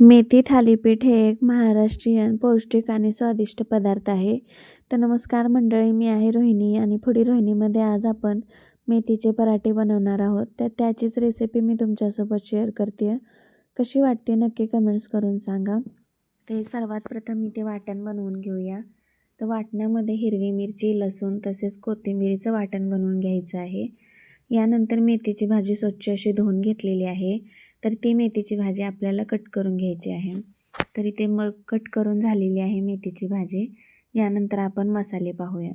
मेथी थालीपीठ हे एक महाराष्ट्रीयन पौष्टिक आणि स्वादिष्ट पदार्थ आहे. तर नमस्कार मंडळी, मी आहे रोहिणी आणि फूडी रोहिणीमध्ये आज आपण मेथीचे पराठे बनवणार आहोत. तर त्याचीच रेसिपी मी तुमच्यासोबत शेअर करते आहे. कशी वाटते नक्की कमेंट्स करून सांगा. ते सर्वात प्रथम इथे वाटण बनवून घेऊया. तर वाटणामध्ये हिरवी मिरची, लसूण तसेच कोथिंबीरीचं वाटण बनवून घ्यायचं आहे. यानंतर मेथीची भाजी स्वच्छ अशी धुवून घेतलेली आहे. तर ती मेथीची भाजी आपल्याला कट करून घ्यायची आहे. तर इथे मग कट करून झालेली आहे मेथीची भाजी. यानंतर आपण मसाले पाहूया.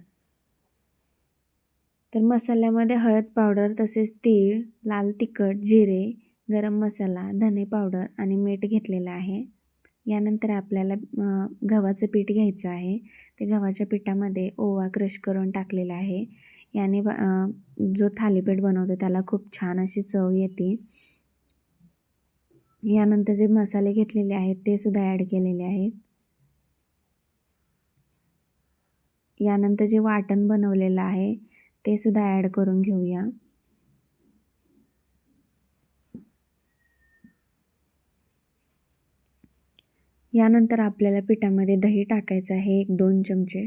तर मसाल्यामध्ये हळद पावडर तसेच तीळ, लाल तिखट, जिरे, गरम मसाला, धने पावडर आणि मीठ घेतलेलं आहे. यानंतर आपल्याला गव्हाचं पीठ घ्यायचं आहे. ते गव्हाच्या पिठामध्ये ओवा क्रश करून टाकलेला आहे. याने जो थालीपीठ बनवतो त्याला खूप छान अशी चव येते. यानंतर जे मसाले घेतलेले आहेत ते सुद्धा ॲड केलेले आहेत. यानंतर जे वाटण बनवलेलं आहे ते सुद्धा ॲड करून घेऊया. यानंतर आपल्याला पिठामध्ये दही टाकायचं आहे 1-2 चमचे.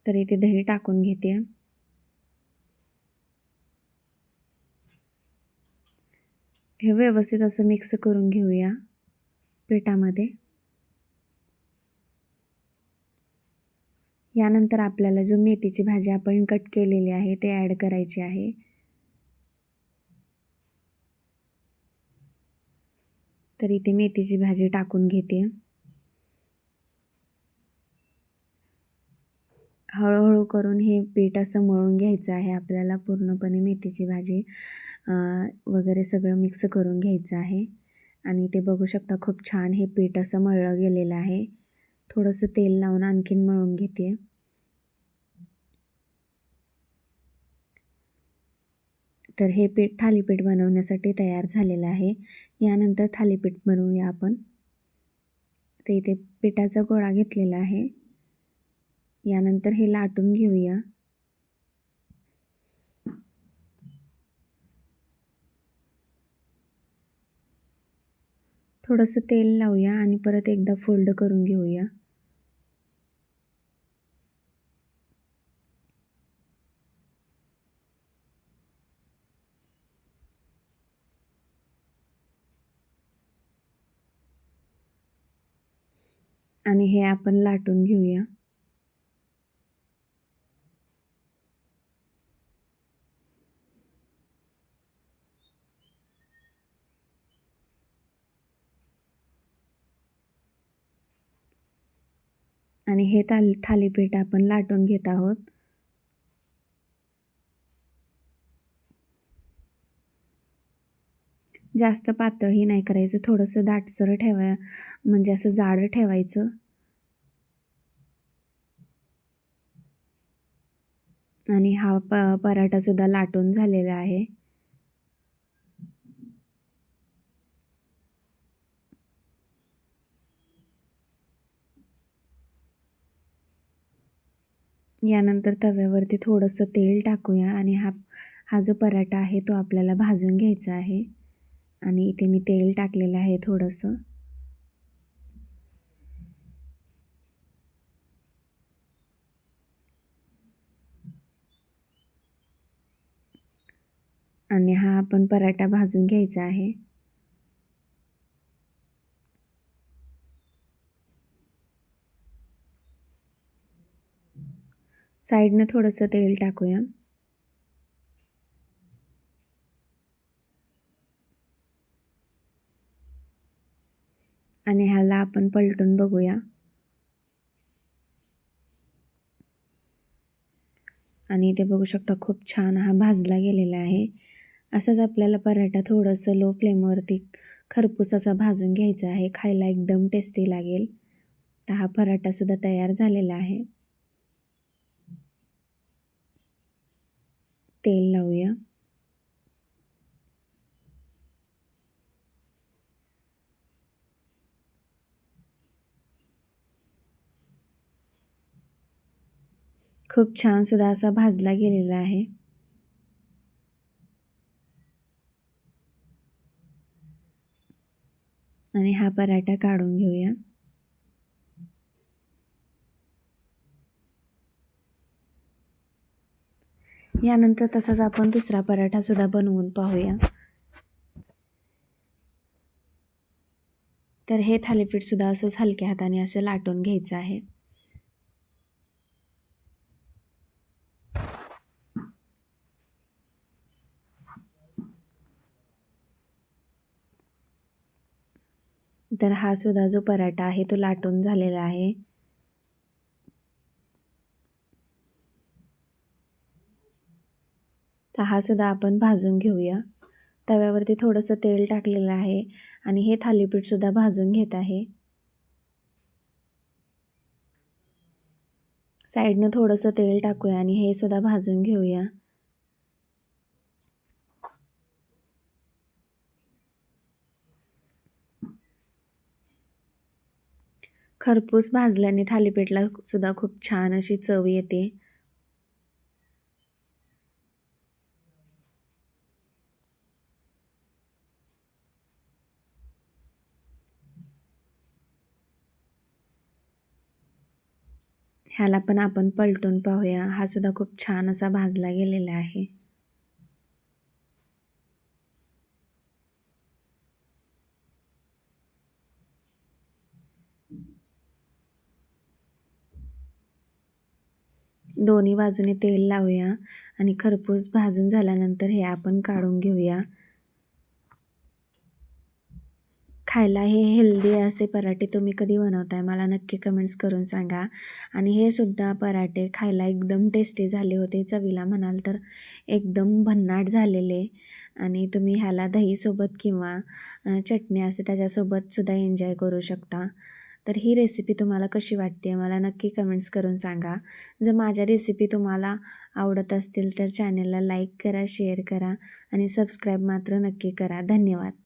तर इथे दही टाकून घेते. हे व्यवस्थित असं मिक्स करून घेऊया पिठामध्ये. यानंतर आपल्याला जो मेथीची भाजी आपण कट केलेली आहे ते ॲड करायची आहे. तर इथे मेथीची भाजी टाकून घेते. हळूहळू करून हे पीठ असं मळून घ्यायचं आहे आपल्याला. पूर्णपणे मेथीची भाजी वगैरे सगळं मिक्स करून घ्यायचं आहे. आणि ते बघू शकता खूप छान हे पीठ असं मळलं गेलेलं आहे. थोडंसं तेल लावून आणखीन मळून घेते. तर हे पीठ थालीपीठ बनवण्यासाठी तयार झालेलं आहे. यानंतर थालीपीठ बनवूया आपण. तर इथे पिठाचा गोळा घेतलेला आहे. यानंतर हे लाटून घेऊया. थोडंसं तेल लावूया आणि परत एकदा फोल्ड करून घेऊया. आणि हे आपण लाटून घेऊया. आणि हे थालीपीठ आपण लाटून घेत आहोत. जास्त पातळही नाही करायचं, थोडंसं दाटसर म्हणजे असं जाड ठेवायचं. आणि हा पराठासुद्धा लाटून झालेला आहे. यानंतर तव्यावरती थोडंसं तेल टाकूया आणि हा जो पराठा आहे तो आपल्याला भाजून घ्यायचा आहे. आणि इथे मी तेल टाकलेलं आहे थोडंसं. आणि हा आपण पराठा भाजून घ्यायचा आहे. साईडनं थोडंसं तेल टाकूया. आणि ह्याला आपण पलटून बघूया. आणि इथे बघू शकता खूप छान हा भाजला गेलेला आहे. असाच आपल्याला पराठा थोडंसं लो फ्लेमवरती खरपूस असा भाजून घ्यायचा आहे. खायला एकदम टेस्टी लागेल. तर हा पराठासुद्धा तयार झालेला आहे. तेल लावूया. खूप छान सुद्धा असा भाजला गेलेला आहे. आणि हा पराठा काढून घेऊया. यानंतर तसाच आपण दुसरा पराठा सुद्धा बनवून पाहूया. तर हे थालीपीठ सुद्धा असंच हलक्या हाताने असं लाटून घ्यायचं आहे. तर हा सुद्धा जो पराठा आहे तो लाटून झालेला आहे. तर हा सुद्धा आपण भाजून घेऊया. तव्यावरती थोडंसं तेल टाकलेलं आहे आणि हे थालीपीठ सुद्धा भाजून घेत आहे. साईडनं थोडंसं तेल टाकूया आणि हे सुद्धा भाजून घेऊया. खरपूस भाजल्याने थालीपीठला सुद्धा खूप छान अशी चव येते. ह्याला पण आपण पलटून पाहूया. हा सुद्धा खूप छान असा भाजला गेलेला आहे. दोन्ही बाजूने तेल लावूया आणि खरपूस भाजून झाल्यानंतर हे आपण काढून घेऊया. खायला हे हेल्दी असे पराठे तुम्ही कधी बनवताय मला नक्की कमेंट्स करून सांगा. आणि हे सुद्धा पराठे खायला एकदम टेस्टी झाले होते. चवीला म्हणाल तर एकदम भन्नाट झालेले आणि तुम्ही ह्याला दहीसोबत किंवा चटणी असते त्याच्यासोबत सुद्धा एन्जॉय करू शकता. तर ही रेसिपी तुम्हाला कशी वाटते मला नक्की कमेंट्स करून सांगा. जर माझ्या रेसिपी तुम्हाला आवडत असतील तर चॅनलला लाईक करा, शेअर करा आणि सबस्क्राईब मात्र नक्की करा. धन्यवाद.